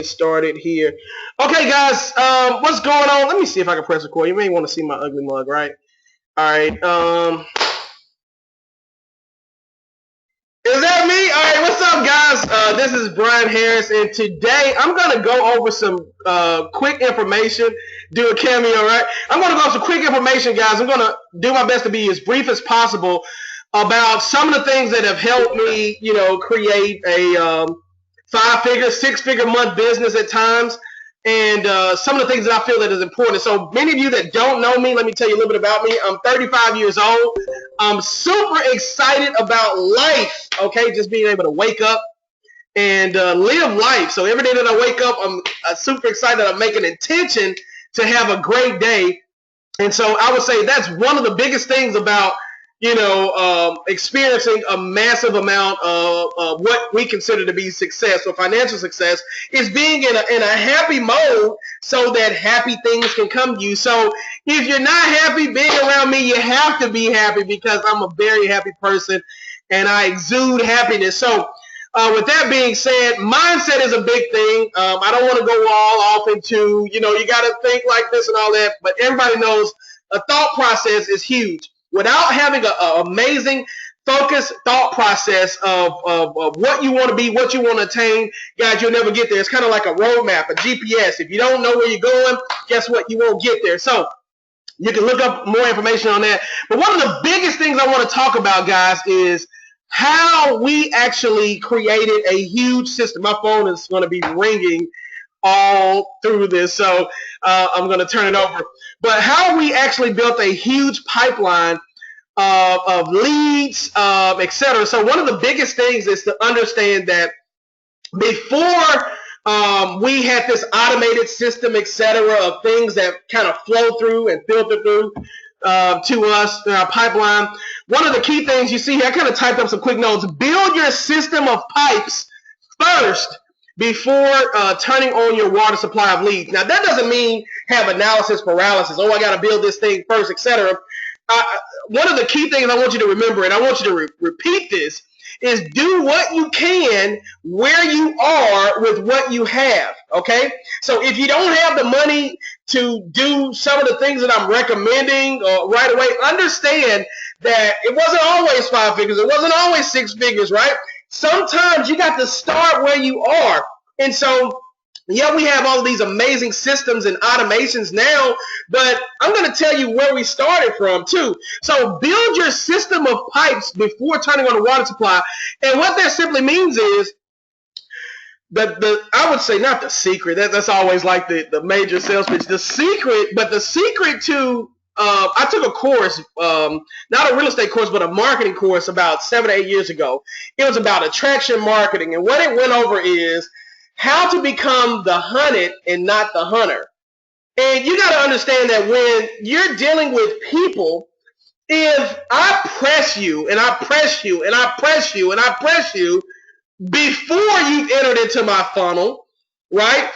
Started here. Okay, guys, what's going on? Let me see if I can press record. You may want to see my ugly mug, right? All right. Is that me? All right. What's up, guys? This is Brian Harris, and today I'm gonna go over some quick information. Do a cameo, right? I'm gonna go over some quick information, guys. I'm gonna do my best to be as brief as possible about some of the things that have helped me, create a five-figure, six-figure month business at times, and some of the things that I feel that is important. So many of you that don't know me, let me tell you a little bit about me. I'm 35 years old. I'm super excited about life, okay, just being able to wake up and live life. So every day that I wake up, I'm super excited. I make an intention to have a great day. And so I would say that's one of the biggest things about experiencing a massive amount of what we consider to be success or financial success is being in a happy mode so that happy things can come to you. So if you're not happy being around me, you have to be happy because I'm a very happy person and I exude happiness. So with that being said, mindset is a big thing. I don't want to go all off into, you got to think like this and all that, but everybody knows a thought process is huge. Without having an amazing, focused thought process of what you want to be, what you want to attain, guys, you'll never get there. It's kind of like a roadmap, a GPS. If you don't know where you're going, guess what? You won't get there. So you can look up more information on that. But one of the biggest things I want to talk about, guys, is how we actually created a huge system. My phone is going to be ringing all through this, so I'm going to turn it over. But how we actually built a huge pipeline of leads, etc. So one of the biggest things is to understand that before we had this automated system, etc., of things that kind of flow through and filter through to us in our pipeline. One of the key things you see here, I kind of typed up some quick notes. Build your system of pipes first before turning on your water supply of leads. Now, that doesn't mean have analysis paralysis. Oh, I got to build this thing first, etc. One of the key things I want you to remember, and I want you to repeat this, is do what you can where you are with what you have, okay? So if you don't have the money to do some of the things that I'm recommending right away, understand that it wasn't always five figures. It wasn't always six figures, right? Sometimes you got to start where you are. And so, yeah, we have all of these amazing systems and automations now, but I'm going to tell you where we started from too. So build your system of pipes before turning on the water supply. And what that simply means is that I would say not the secret. That's always like the major sales pitch. The secret, but the secret to I took a course, not a real estate course, but a marketing course about 7 or 8 years ago. It was about attraction marketing. And what it went over is how to become the hunted and not the hunter. And you got to understand that when you're dealing with people, if I press you and I press you and I press you and I press you before you've entered into my funnel, right,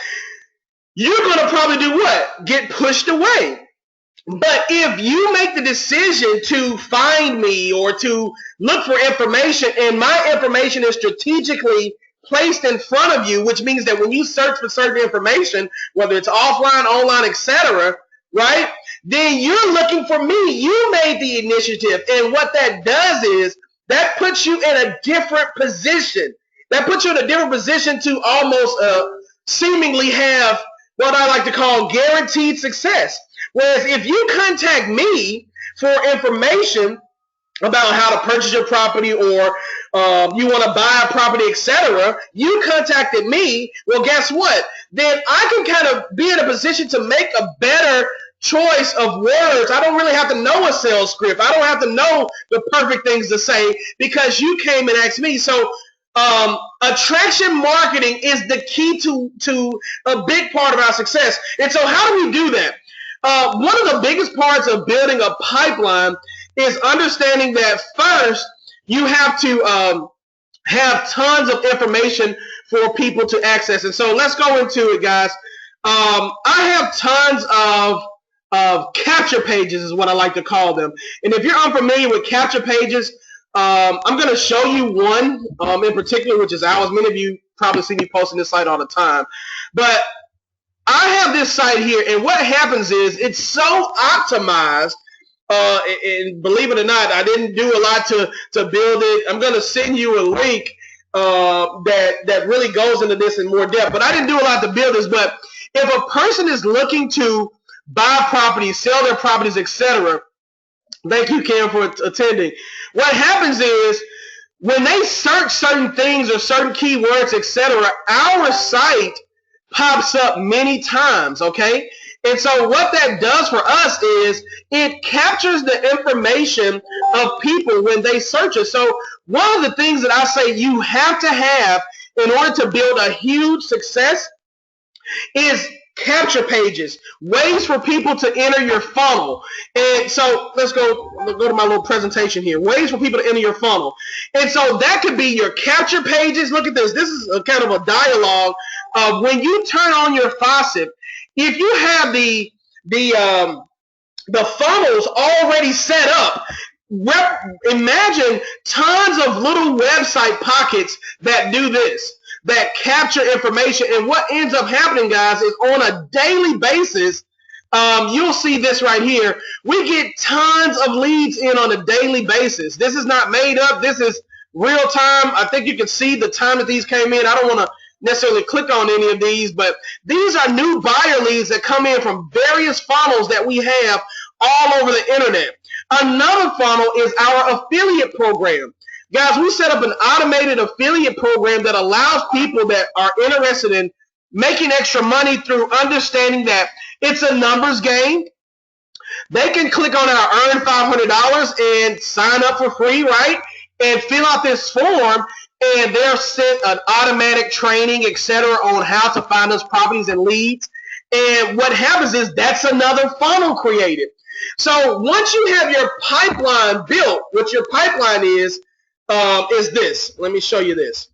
you're going to probably do what? Get pushed away. But if you make the decision to find me or to look for information, and my information is strategically placed in front of you, which means that when you search for certain information, whether it's offline, online, etc., right, then you're looking for me. You made the initiative. And what that does is that puts you in a different position. That puts you in a different position to almost seemingly have what I like to call guaranteed success. Whereas if you contact me for information about how to purchase your property or you want to buy a property, etc., you contacted me, well, guess what? Then I can kind of be in a position to make a better choice of words. I don't really have to know a sales script. I don't have to know the perfect things to say because you came and asked me. So attraction marketing is the key to a big part of our success. And so how do we do that? One of the biggest parts of building a pipeline is understanding that first you have to have tons of information for people to access. And so let's go into it, guys. I have tons of capture pages is what I like to call them. And if you're unfamiliar with capture pages, I'm going to show you one in particular, which is ours. Many of you probably see me posting this site all the time. But I have this site here, and what happens is it's so optimized. And believe it or not, I didn't do a lot to build it. I'm going to send you a link that really goes into this in more depth. But I didn't do a lot to build this. But if a person is looking to buy properties, sell their properties, etc., thank you, Cam, for attending. What happens is when they search certain things or certain keywords, etc., our site pops up many times, okay? And so what that does for us is it captures the information of people when they search it. So one of the things that I say you have to have in order to build a huge success is capture pages, ways for people to enter your funnel. And so let's go to my little presentation here. Ways for people to enter your funnel. And so that could be your capture pages. Look at this. This is a kind of a dialogue of when you turn on your faucet. If you have the funnels already set up, imagine tons of little website pockets that do this, that capture information. And what ends up happening, guys, is on a daily basis, you'll see this right here. We get tons of leads in on a daily basis. This is not made up. This is real time. I think you can see the time that these came in. I don't want to necessarily click on any of these, but these are new buyer leads that come in from various funnels that we have all over the internet. Another funnel is our affiliate program. Guys, we set up an automated affiliate program that allows people that are interested in making extra money through understanding that it's a numbers game. They can click on our Earn $500 and sign up for free, right? And fill out this form, and they're sent an automatic training, etc., on how to find those properties and leads. And what happens is that's another funnel created. So once you have your pipeline built, what your pipeline is this. Let me show you this.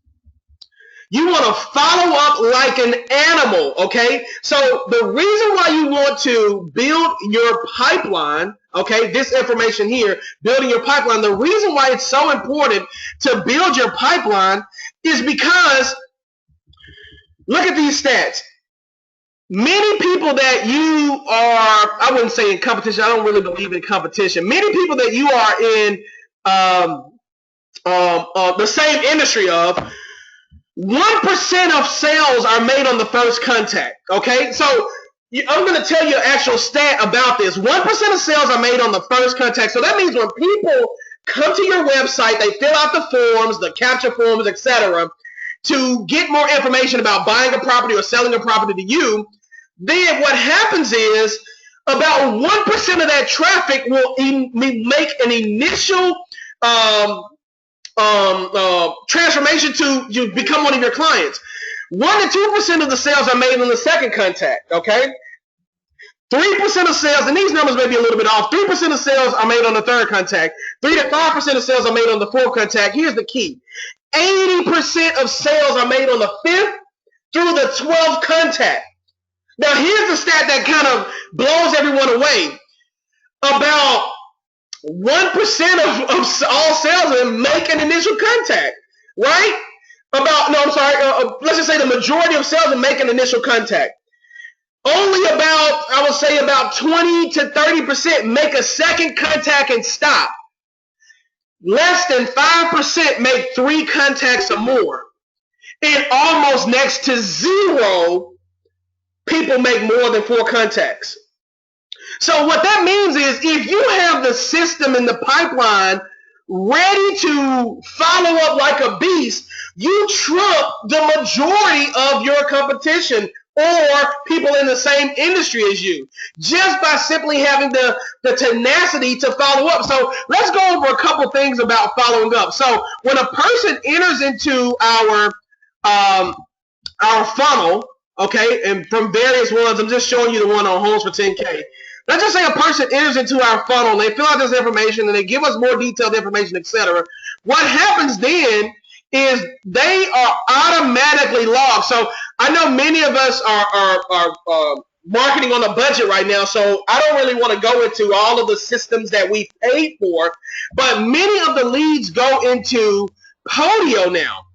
You want to follow up like an animal, okay? So the reason why you want to build your pipeline, okay, this information here, building your pipeline, the reason why it's so important to build your pipeline is because, look at these stats. Many people that you are, I wouldn't say in competition, I don't really believe in competition. Many people that you are in the same industry of, 1% of sales are made on the first contact, okay? So I'm going to tell you an actual stat about this. 1% of sales are made on the first contact. So that means when people come to your website, they fill out the forms, the capture forms, etc., to get more information about buying a property or selling a property to you, then what happens is about 1% of that traffic will make an initial transformation to you become one of your clients. 1 to 2% of the sales are made on the second contact, okay? 3% of sales, and these numbers may be a little bit off, 3% of sales are made on the third contact. 3 to 5% of sales are made on the fourth contact. Here's the key. 80% of sales are made on the 5th through the 12th contact. Now, here's the stat that kind of blows everyone away. About 1% of all salesmen make an initial contact, right? Let's just say the majority of salesmen make an initial contact. Only about, I would say about 20 to 30% make a second contact and stop. Less than 5% make 3 contacts or more. And almost next to 0 people make more than 4 contacts. So what that means is if you have the system in the pipeline ready to follow up like a beast, you trump the majority of your competition or people in the same industry as you, just by simply having the tenacity to follow up. So let's go over a couple things about following up. So when a person enters into our funnel, okay, and from various ones, I'm just showing you the one on Homes for 10K. Let's just say a person enters into our funnel, they fill out this information, and they give us more detailed information, etc. What happens then is they are automatically logged. So I know many of us are marketing on a budget right now, so I don't really want to go into all of the systems that we paid for, but many of the leads go into Podio now.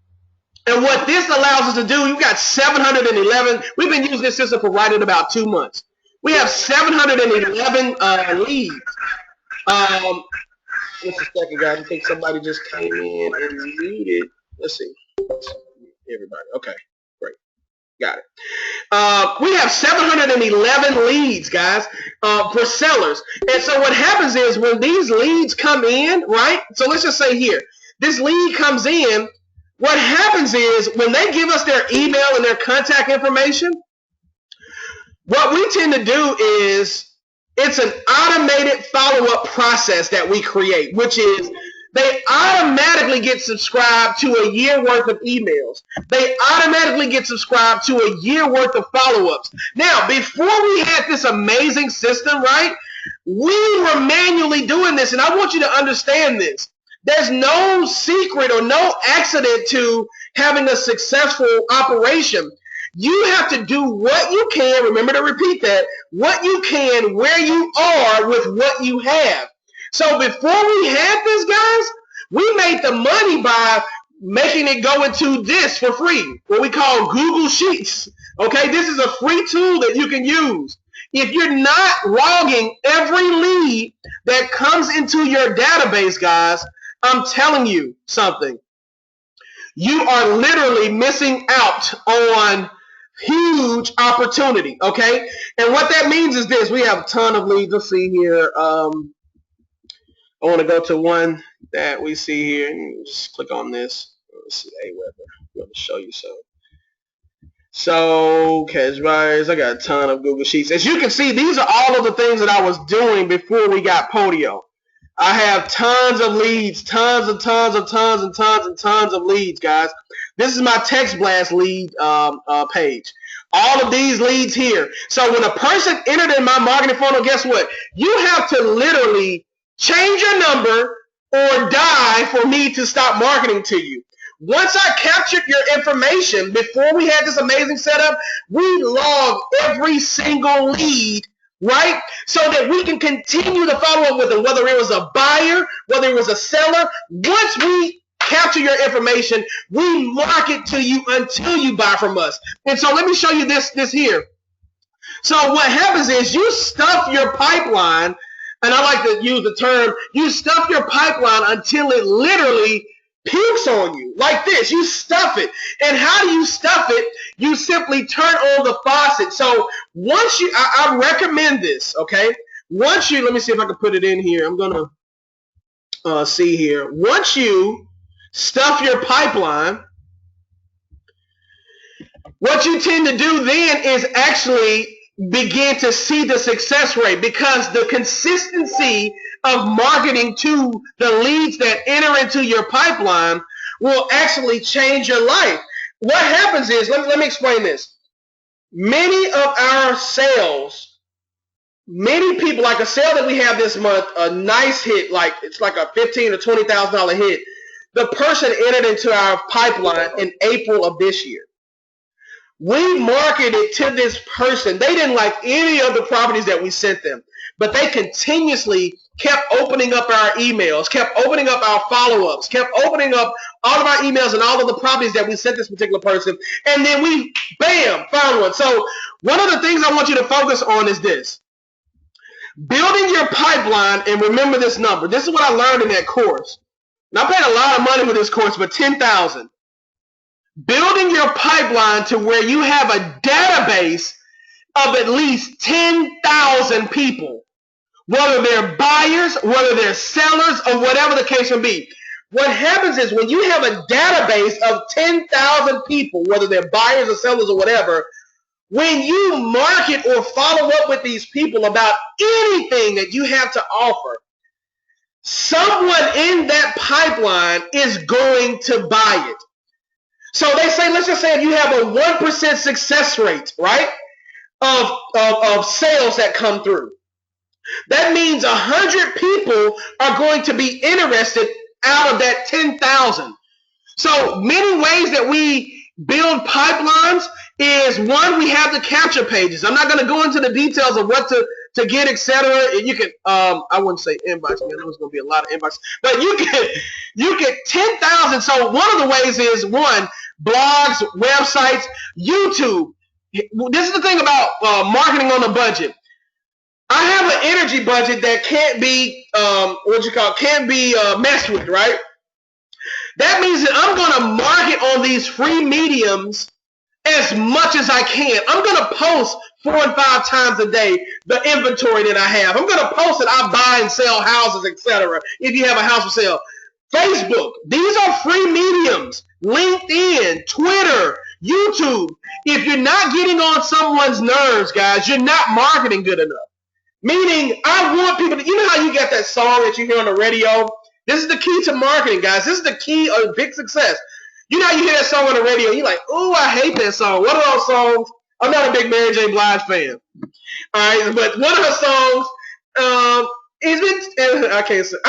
And what this allows us to do, you've got 711. We've been using this system for right at about 2 months. We have 711 leads. Just a second, guys. I think somebody just came in and muted. Let's see. Everybody. Okay, great. Got it. We have 711 leads, guys, for sellers. And so what happens is when these leads come in, right? So let's just say here, this lead comes in. What happens is when they give us their email and their contact information, what we tend to do is it's an automated follow-up process that we create, which is they automatically get subscribed to a year worth of emails. They automatically get subscribed to a year worth of follow-ups. Now, before we had this amazing system, right, we were manually doing this, and I want you to understand this. There's no secret or no accident to having a successful operation. You have to do what you can, remember to repeat that, what you can where you are with what you have. So before we had this, guys, we made the money by making it go into this for free, what we call Google Sheets. Okay, this is a free tool that you can use. If you're not logging every lead that comes into your database, guys, I'm telling you something. You are literally missing out on huge opportunity, okay? And what that means is this. We have a ton of leads. Let's see here. I want to go to one that we see here. And just click on this. Let's see, AWeber. I'm going to show you something. So, cash buyers, I got a ton of Google Sheets. As you can see, these are all of the things that I was doing before we got Podio. I have tons of leads, tons of leads, guys. This is my text blast lead page. All of these leads here. So when a person entered in my marketing funnel, guess what? You have to literally change your number or die for me to stop marketing to you. Once I captured your information, before we had this amazing setup, we logged every single lead, right? So that we can continue to follow up with them, whether it was a buyer, whether it was a seller. Once we capture your information, we market to you until you buy from us. And so let me show you this here. So what happens is you stuff your pipeline, and I like to use the term, you stuff your pipeline until it literally pukes on you like this. You stuff it. And how do you stuff it? You simply turn on the faucet. So once you, I recommend this, okay? Once you, let me see if I can put it in here. I'm going to see here. Once you stuff your pipeline, what you tend to do then is actually begin to see the success rate, because the consistency of marketing to the leads that enter into your pipeline will actually change your life. What happens is, let me explain this. Many of our sales, many people, like a sale that we have this month, a nice hit, like it's like a $15,000 to $20,000 hit. The person entered into our pipeline in April of this year. We marketed to this person. They didn't like any of the properties that we sent them, but they continuously kept opening up our emails, kept opening up our follow-ups, kept opening up all of our emails and all of the properties that we sent this particular person, and then we, bam, found one. So one of the things I want you to focus on is this. Building your pipeline, and remember this number. This is what I learned in that course. And I paid a lot of money for this course, but $10,000. Building your pipeline to where you have a database of at least 10,000 people, whether they're buyers, whether they're sellers, or whatever the case may be. What happens is when you have a database of 10,000 people, whether they're buyers or sellers or whatever, when you market or follow up with these people about anything that you have to offer, someone in that pipeline is going to buy it. So they say, let's just say if you have a 1% success rate, right, of sales that come through. That means 100 people are going to be interested out of that 10,000. So many ways that we build pipelines is, one, we have the capture pages. I'm not going to go into the details of what to to get, etc. You can, I wouldn't say inbox, man. There's going to be a lot of inbox, but you get 10,000. So one of the ways is one, blogs, websites, YouTube. This is the thing about marketing on a budget. I have an energy budget that can't be can't be messed with, right? That means that I'm going to market on these free mediums as much as I can. I'm going to post 4 and 5 times a day the inventory that I have. I'm going to post that I buy and sell houses, etc. If you have a house for sale. Facebook, these are free mediums. LinkedIn, Twitter, YouTube. If you're not getting on someone's nerves, guys, you're not marketing good enough. Meaning, I want people to, you know how you get that song that you hear on the radio? This is the key to marketing, guys. This is the key of big success. You know how you hear that song on the radio, you're like, oh, I hate that song. What are those songs? I'm not a big Mary J. Blige fan. All right, but one of her songs, I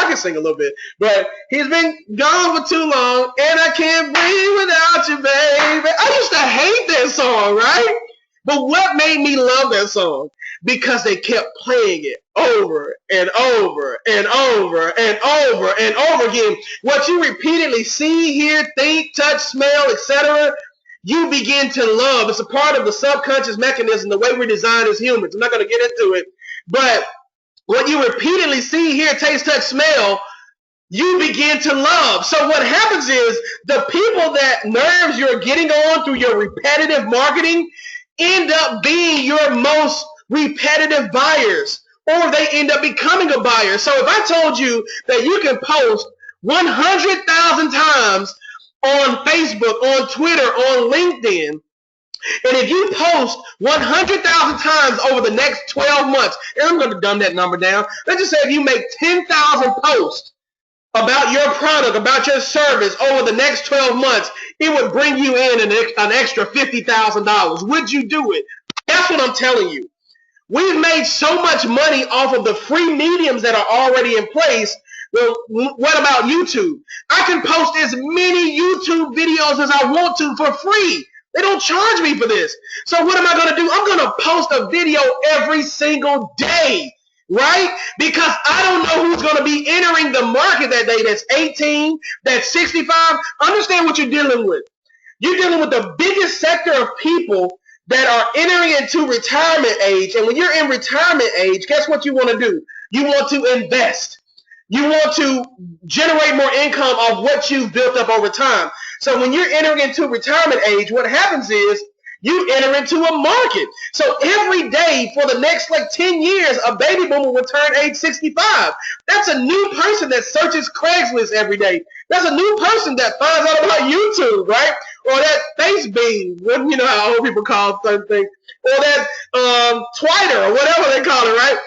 can sing a little bit, but he's been gone for too long, and I can't breathe without you, baby. I used to hate that song, right? But what made me love that song? Because they kept playing it over and over and over and over and over again. What you repeatedly see, hear, think, touch, smell, etc., you begin to love. It's a part of the subconscious mechanism, the way we're designed as humans. I'm not going to get into it, but what you repeatedly see, hear, taste, touch, smell, you begin to love. So what happens is the people that nerves you're getting on through your repetitive marketing end up being your most repetitive buyers, or they end up becoming a buyer. So if I told you that you can post 100,000 times on Facebook, on Twitter, on LinkedIn, and if you post 100,000 times over the next 12 months, and I'm going to dumb that number down, let's just say if you make 10,000 posts about your product, about your service over the next 12 months, it would bring you in an extra $50,000. Would you do it? That's what I'm telling you. We've made so much money off of the free mediums that are already in place. Well, what about YouTube? I can post as many YouTube videos as I want to for free. They don't charge me for this. So what am I going to do? I'm going to post a video every single day, right? Because I don't know who's going to be entering the market that day. That's 18, that's 65. Understand what you're dealing with. You're dealing with the biggest sector of people that are entering into retirement age. And when you're in retirement age, guess what you want to do? You want to invest. You want to generate more income off what you've built up over time. So when you're entering into retirement age, what happens is you enter into a market. So every day for the next 10 years, a baby boomer will turn age 65. That's a new person that searches Craigslist every day. That's a new person that finds out about YouTube, right? Or that FaceBeam, you know how old people call certain things. Or that Twitter, or whatever they call it, right?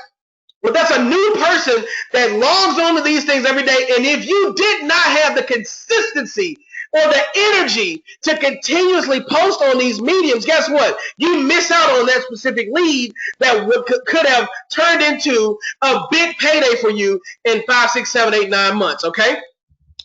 But that's a new person that logs on to these things every day. And if you did not have the consistency or the energy to continuously post on these mediums, guess what? You miss out on that specific lead that could have turned into a big payday for you in 5, 6, 7, 8, 9 months, okay?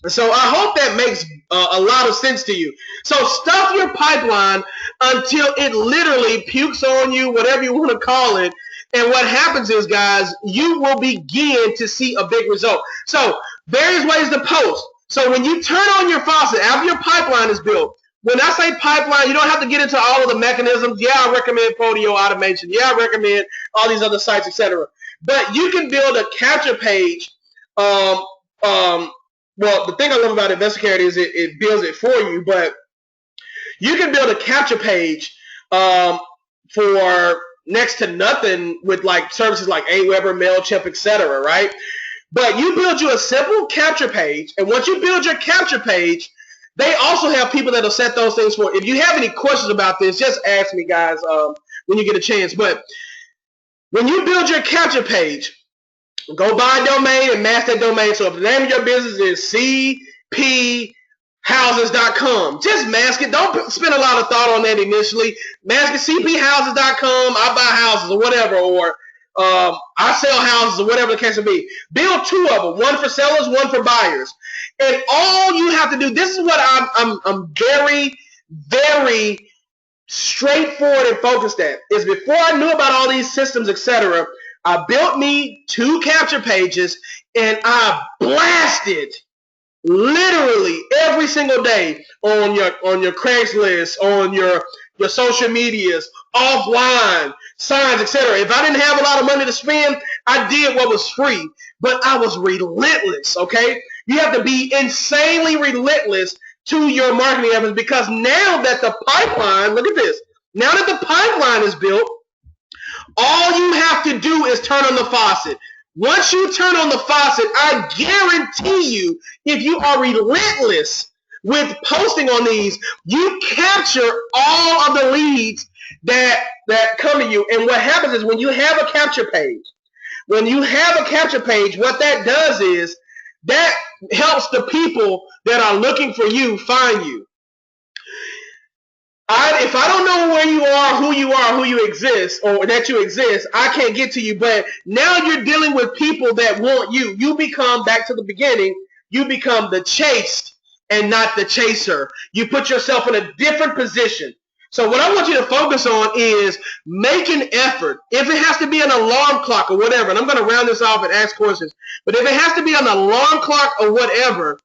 So I hope that makes a lot of sense to you. So stuff your pipeline until it literally pukes on you, whatever you want to call it. And what happens is, guys, you will begin to see a big result. So various ways to post. So when you turn on your faucet, after your pipeline is built, when I say pipeline, you don't have to get into all of the mechanisms. Yeah, I recommend Podio Automation. Yeah, I recommend all these other sites, etc. But you can build a capture page. Well, the thing I love about Investicarrot is it builds it for you, but you can build a capture page for next to nothing with services like Aweber, MailChimp, etc., right? But you build you a simple capture page, and once you build your capture page, they also have people that'll set those things for. If you have any questions about this, just ask me, guys, when you get a chance. But when you build your capture page, go buy a domain and mask that domain. So if the name of your business is cphouses.com, just mask it. Don't spend a lot of thought on that initially. Mask it, cphouses.com, I buy houses or whatever, or I sell houses or whatever the case may be. Build 2 of them, one for sellers, one for buyers. And all you have to do, this is what I'm very, very straightforward and focused at, is before I knew about all these systems, etc., I built me 2 capture pages, and I blasted literally every single day on your Craigslist, on your social medias, offline, signs, etc. If I didn't have a lot of money to spend, I did what was free, but I was relentless, okay? You have to be insanely relentless to your marketing efforts, because now that the pipeline, look at this, now that the pipeline is built, all you have to do is turn on the faucet. Once you turn on the faucet, I guarantee you, if you are relentless with posting on these, you capture all of the leads that come to you. And what happens is when you have a capture page, what that does is that helps the people that are looking for you find you. If I don't know where you are, who you exist, or that you exist, I can't get to you. But now you're dealing with people that want you. You become, back to the beginning, you become the chased and not the chaser. You put yourself in a different position. So what I want you to focus on is make an effort. If it has to be an alarm clock or whatever, and I'm going to round this off and ask questions, but if it has to be an alarm clock or whatever,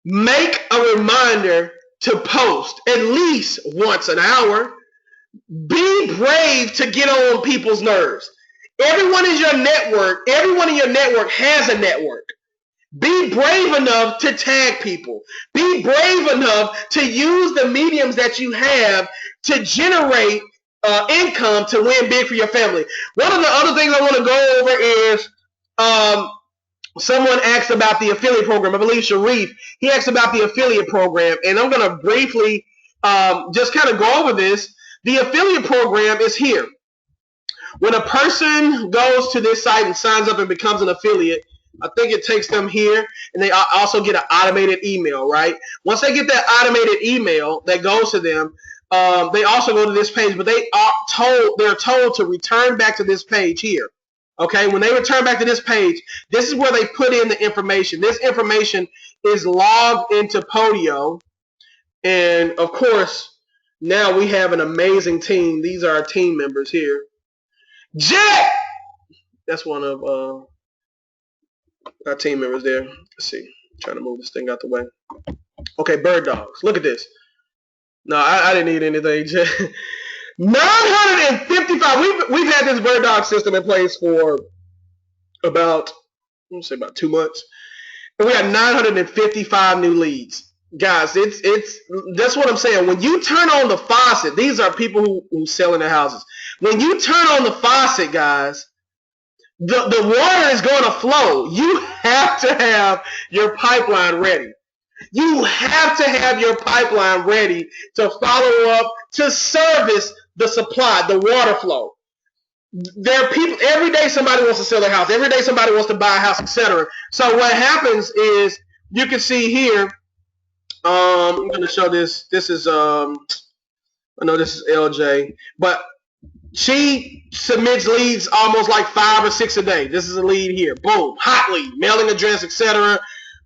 make a reminder to post at least once an hour. Be brave to get on people's nerves. Everyone in your network has a network. Be brave enough to tag people. Be brave enough to use the mediums that you have to generate income to win big for your family. One of the other things I want to go over is someone asked about the affiliate program. I believe Sharif, he asked about the affiliate program, and I'm going to briefly just kind of go over this. The affiliate program is here. When a person goes to this site and signs up and becomes an affiliate, I think it takes them here, and they also get an automated email, right? Once they get that automated email that goes to them, they also go to this page, but they're told to return back to this page here. Okay, when they return back to this page, this is where they put in the information. This information is logged into Podio. And, of course, now we have an amazing team. These are our team members here. Jack! That's one of our team members there. Let's see. I'm trying to move this thing out the way. Okay, bird dogs. Look at this. No, I didn't need anything, Jack. 955. We've had this bird dog system in place for about 2 months, and we got 955 new leads, guys. That's what I'm saying. When you turn on the faucet, these are people who sell in their houses. When you turn on the faucet, guys, the water is going to flow. You have to have your pipeline ready. You have to have your pipeline ready to follow up, to service the supply, the water flow. There are people, every day somebody wants to sell their house. Every day somebody wants to buy a house, etc. So what happens is, you can see here, I'm going to show this. This is, I know this is LJ, but she submits leads almost like 5 or 6 a day. This is a lead here. Boom. Hot lead. Mailing address, etc.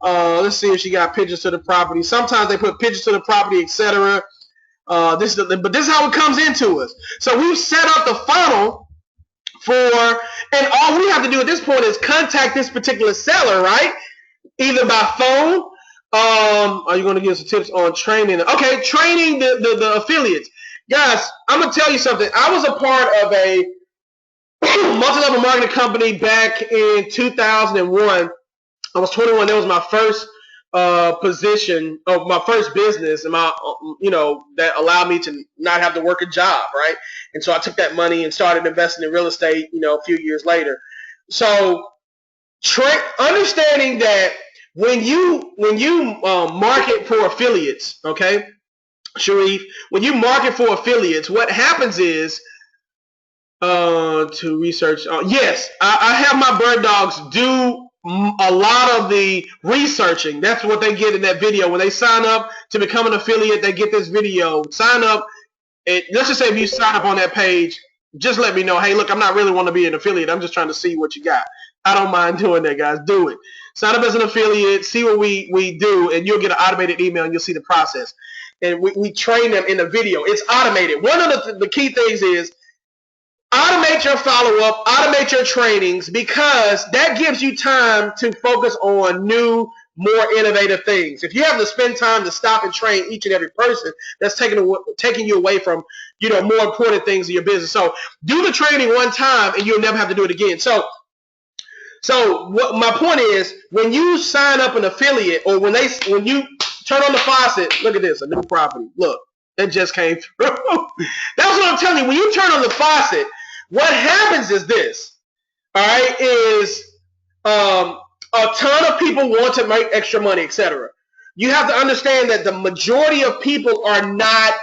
Let's see if she got pictures to the property. Sometimes they put pictures to the property, etc. But this is how it comes into us. So we've set up the funnel and all we have to do at this point is contact this particular seller, right? Either by phone. Are you going to give us some tips on training? Okay, training the affiliates. Guys, I'm going to tell you something. I was a part of a multi-level marketing company back in 2001. I was 21. That was my first position of my first business, and that allowed me to not have to work a job, right? And so I took that money and started investing in real estate, a few years later. So understanding that when you market for affiliates, okay, Sharif, when you market for affiliates, what happens is to research. Yes, I have my bird dogs do a lot of the researching. That's what they get in that video. When they sign up to become an affiliate, they get this video. Sign up. Let's just say if you sign up on that page, just let me know. Hey, look, I'm not really want to be an affiliate. I'm just trying to see what you got. I don't mind doing that, guys. Do it. Sign up as an affiliate. See what we do, and you'll get an automated email, and you'll see the process. And we train them in the video. It's automated. One of the key things is Automate your follow-up, automate your trainings, because that gives you time to focus on new, more innovative things. If you have to spend time to stop and train each and every person, that's taking you away from, more important things in your business. So do the training one time and you'll never have to do it again. So what my point is, when you sign up an affiliate, or when you turn on the faucet, look at this, a new property. Look, it just came through. That's what I'm telling you. When you turn on the faucet, what happens is this, all right, is a ton of people want to make extra money, etc. You have to understand that the majority of people are not,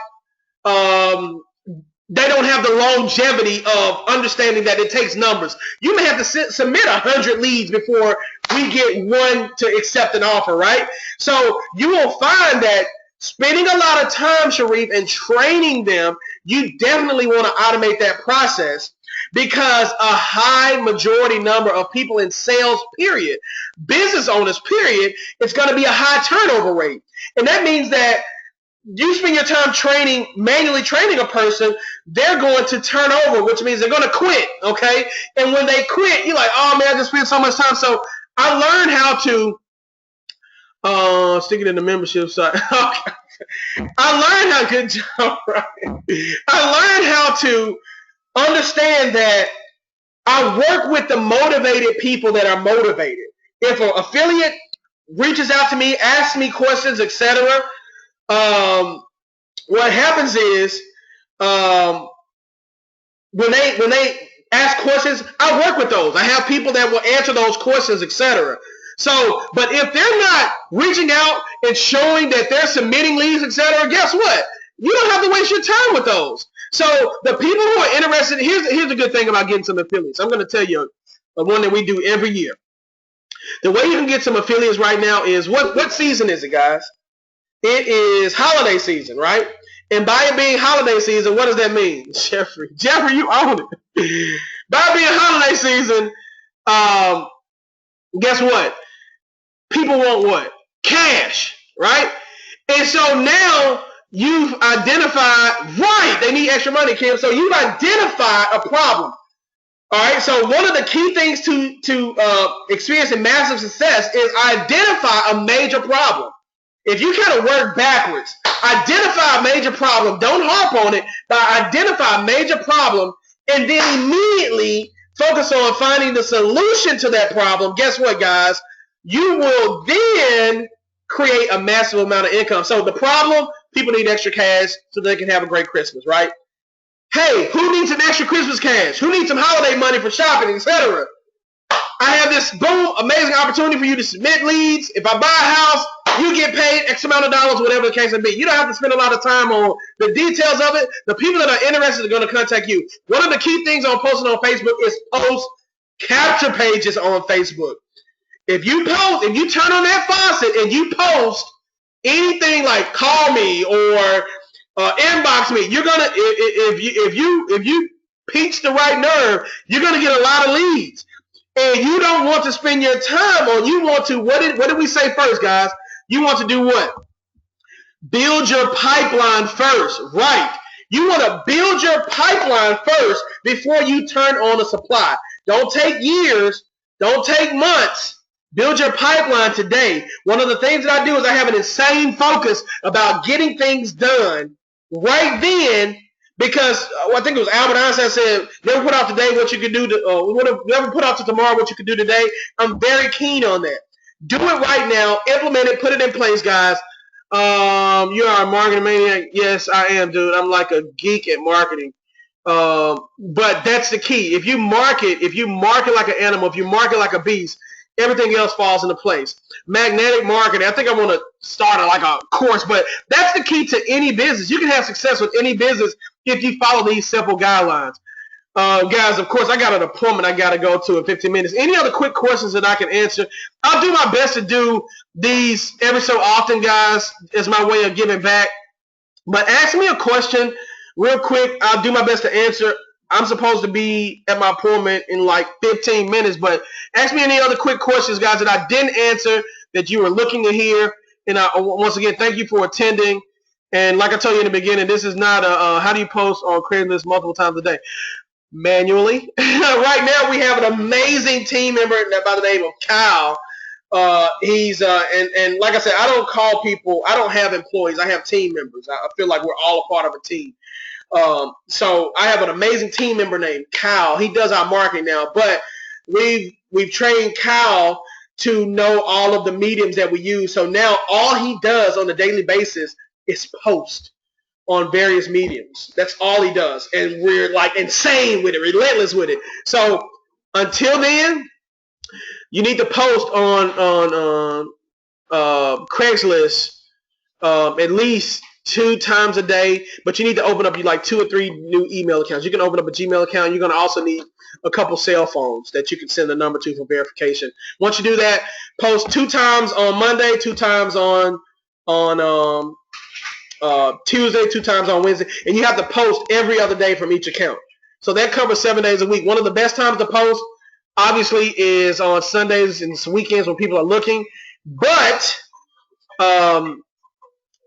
they don't have the longevity of understanding that it takes numbers. You may have to submit 100 leads before we get one to accept an offer, right? So you will find that spending a lot of time, Sharif, and training them, you definitely want to automate that process, because a high majority number of people in sales, period, business owners, period, it's going to be a high turnover rate. And that means that you spend your time manually training a person, they're going to turn over, which means they're going to quit, okay? And when they quit, you're like, oh, man, I just spent so much time. So I learned how to, stick it in the membership side. Okay. I learned how, good job, right? I learned how to understand that I work with the motivated people that are motivated. If an affiliate reaches out to me, asks me questions, etc., what happens is when they ask questions, I work with those. I have people that will answer those questions, etc. So, but if they're not reaching out and showing that they're submitting leads, etc., guess what? You don't have to waste your time with those. So the people who are interested, here's the good thing about getting some affiliates. I'm going to tell you one that we do every year. The way you can get some affiliates right now is, what season is it, guys? It is holiday season, right? And by it being holiday season, what does that mean? Jeffrey, you own it. By it being holiday season, guess what? People want what? Cash, right? And so now you've identified, right, they need extra money, Kim. So you've identified a problem. All right, so one of the key things to experiencing massive success is identify a major problem. If you kind of work backwards, identify a major problem. Don't harp on it, but identify a major problem, and then immediately focus on finding the solution to that problem. Guess what, guys? You will then create a massive amount of income. So the problem, people need extra cash so they can have a great Christmas, right? Hey, who needs some extra Christmas cash? Who needs some holiday money for shopping, etc.? I have this amazing opportunity for you to submit leads. If I buy a house, you get paid X amount of dollars, whatever the case may be. You don't have to spend a lot of time on the details of it. The people that are interested are going to contact you. One of the key things on posting on Facebook is post capture pages on Facebook. If you turn on that faucet and you post anything like call me or inbox me, you're gonna if you pique the right nerve, you're gonna get a lot of leads. And you don't want to spend your time on. You want to what did we say first, guys? You want to do what? Build your pipeline first, right? You want to build your pipeline first before you turn on a supply. Don't take years. Don't take months. Build your pipeline today. One of the things that I do is I have an insane focus about getting things done right then, because I think it was Albert Einstein said, never put off today what you could do, never put off to tomorrow what you could do today. I'm very keen on that. Do it right now. Implement it. Put it in place, guys. You are a marketing maniac. Yes, I am, dude. I'm like a geek at marketing. But that's the key. If you market like an animal, if you market like a beast, everything else falls into place. Magnetic marketing. I think I want to start like a course, but that's the key to any business. You can have success with any business if you follow these simple guidelines. Guys, of course, I got an appointment I got to go to in 15 minutes. Any other quick questions that I can answer? I'll do my best to do these every so often, guys, as my way of giving back. But ask me a question real quick. I'll do my best to answer. I'm supposed to be at my appointment in like 15 minutes, but ask me any other quick questions, guys, that I didn't answer that you were looking to hear. And once again, thank you for attending. And like I told you in the beginning, this is not a how do you post on Craigslist multiple times a day. manually. Right now, we have an amazing team member by the name of Kyle. He's and like I said, I don't call people. I don't have employees. I have team members. I feel like we're all a part of a team. So I have an amazing team member named Kyle. He does our marketing now, but we've trained Kyle to know all of the mediums that we use. So now all he does on a daily basis is post on various mediums. That's all he does. And we're like insane with it, relentless with it. So until then, you need to post on Craigslist at least 2 times a day, but you need to open up like 2 or 3 new email accounts. You can open up a Gmail account. You're going to also need a couple cell phones that you can send a number to for verification. Once you do that, post 2 times on Monday, 2 times on Tuesday, 2 times on Wednesday, and you have to post every other day from each account. So that covers 7 days a week. One of the best times to post, obviously, is on Sundays and weekends when people are looking. But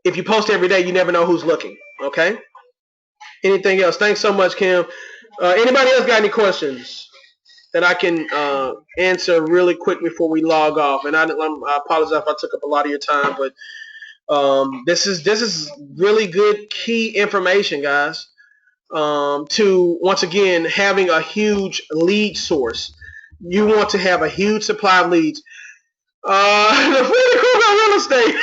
if you post every day, you never know who's looking. Okay? Anything else? Thanks so much, Kim. Anybody else got any questions that I can answer really quick before we log off? And I apologize if I took up a lot of your time, but this is really good key information, guys. To once again having a huge lead source. You want to have a huge supply of leads. The really cool about real estate.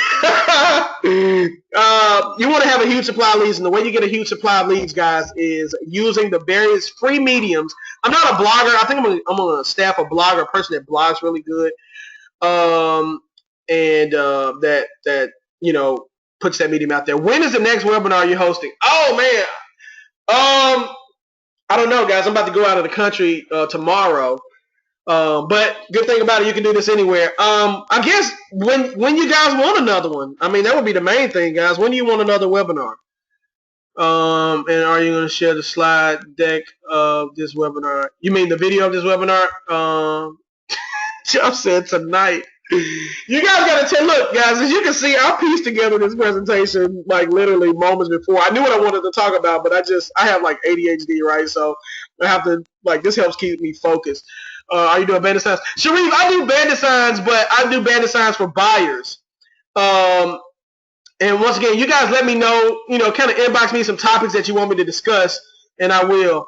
You want to have a huge supply of leads, and the way you get a huge supply of leads, guys, is using the various free mediums. I'm not a blogger. I think I'm on a staff of blogger, a person that blogs really good, and that puts that medium out there. When is the next webinar you're hosting? Oh man, I don't know, guys. I'm about to go out of the country tomorrow. But good thing about it, you can do this anywhere. I guess when you guys want another one. I mean, that would be the main thing, guys. When do you want another webinar? And are you going to share the slide deck of this webinar? You mean the video of this webinar? Jeff said tonight. You guys got to look, guys, as you can see, I pieced together this presentation like literally moments before. I knew what I wanted to talk about, but I have like ADHD, right? So I have to, this helps keep me focused. Are you doing bandit signs? Sharif, I do bandit signs, but I do bandit signs for buyers. And once again, you guys let me know, kind of inbox me some topics that you want me to discuss, and I will.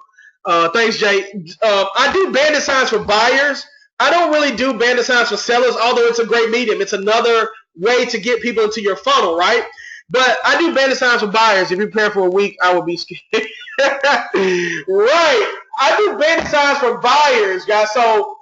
Thanks, Jay. I do bandit signs for buyers. I don't really do bandit signs for sellers, although it's a great medium. It's another way to get people into your funnel, right? But I do bandit signs for buyers. If you prepare for a week, I will be scared. Right. I do bandit signs for buyers, guys. So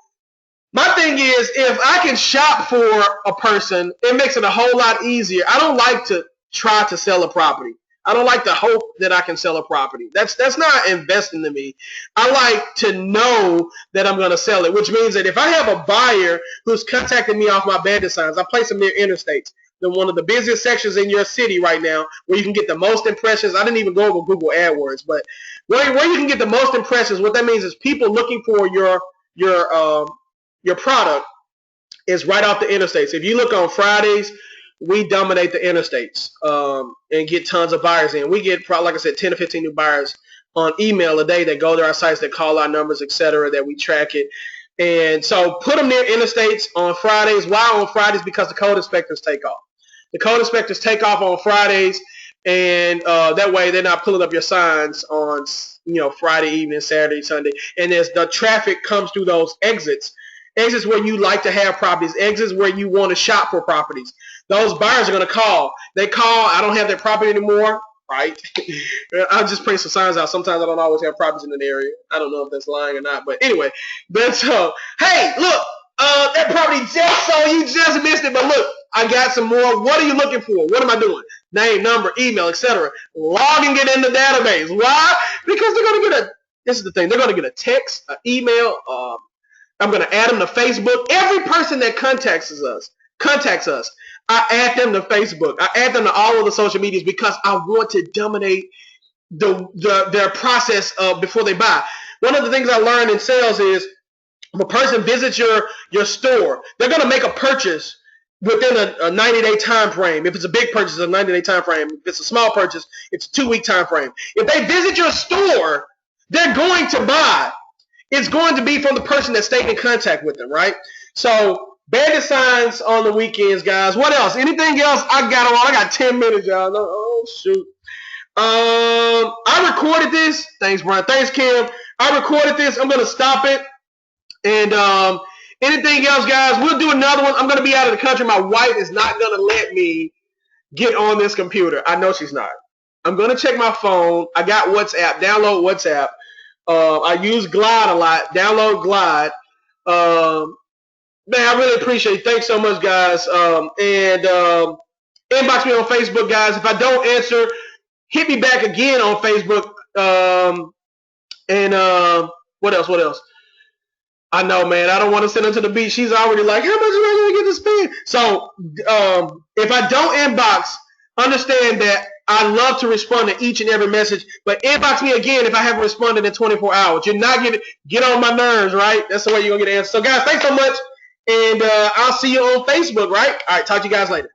my thing is, if I can shop for a person, it makes it a whole lot easier. I don't like to try to sell a property. I don't like to hope that I can sell a property. That's not investing to me. I like to know that I'm going to sell it, which means that if I have a buyer who's contacting me off my bandit signs, I place them near interstates. They're one of the busiest sections in your city right now where you can get the most impressions. I didn't even go over Google AdWords, but where you can get the most impressions, what that means is people looking for your product is right off the interstates. If you look on Fridays, we dominate the interstates and get tons of buyers in. We get, like I said, 10 to 15 new buyers on email a day that go to our sites, that call our numbers, etc., that we track it. And so put them near interstates on Fridays. Why on Fridays? Because the code inspectors take off. The code inspectors take off on Fridays, and that way they're not pulling up your signs on Friday evening, Saturday, Sunday. And as the traffic comes through those exits where you like to have properties, exits where you want to shop for properties. Those buyers are going to call. They call, I don't have that property anymore, right? I'll just print some signs out. Sometimes I don't always have properties in an area. I don't know if that's lying or not. But anyway, that's hey, look, that property just sold. You just missed it. But look, I got some more. What are you looking for? What am I doing? Name, number, email, etc. Logging it in the database. Why? Because they're going to get this is the thing. They're going to get a text, an email. I'm going to add them to Facebook. Every person that contacts us, I add them to Facebook. I add them to all of the social medias because I want to dominate their process before they buy. One of the things I learned in sales is if a person visits your store, they're going to make a purchase within a 90-day time frame. If it's a big purchase, it's a 90-day time frame. If it's a small purchase, it's a 2-week time frame. If they visit your store, they're going to buy. It's going to be from the person that stayed in contact with them, right? So bandit signs on the weekends, guys. What else? Anything else? I got 10 minutes, y'all. Oh shoot. I recorded this. Thanks, Brian. Thanks, Kim. I recorded this. I'm gonna stop it. And anything else, guys? We'll do another one. I'm gonna be out of the country. My wife is not gonna let me get on this computer. I know she's not. I'm gonna check my phone. I got WhatsApp. Download WhatsApp. I use Glide a lot. Download Glide. Man, I really appreciate it. Thanks so much, guys. And inbox me on Facebook, guys. If I don't answer, hit me back again on Facebook. What else? What else? I know, man. I don't want to send her to the beach. She's already like, how much am I going to get to spend? So if I don't inbox, understand that I love to respond to each and every message. But inbox me again if I haven't responded in 24 hours. You're not going to get on my nerves, right? That's the way you're going to get an answer. So, guys, thanks so much. And I'll see you on Facebook, right? All right, talk to you guys later.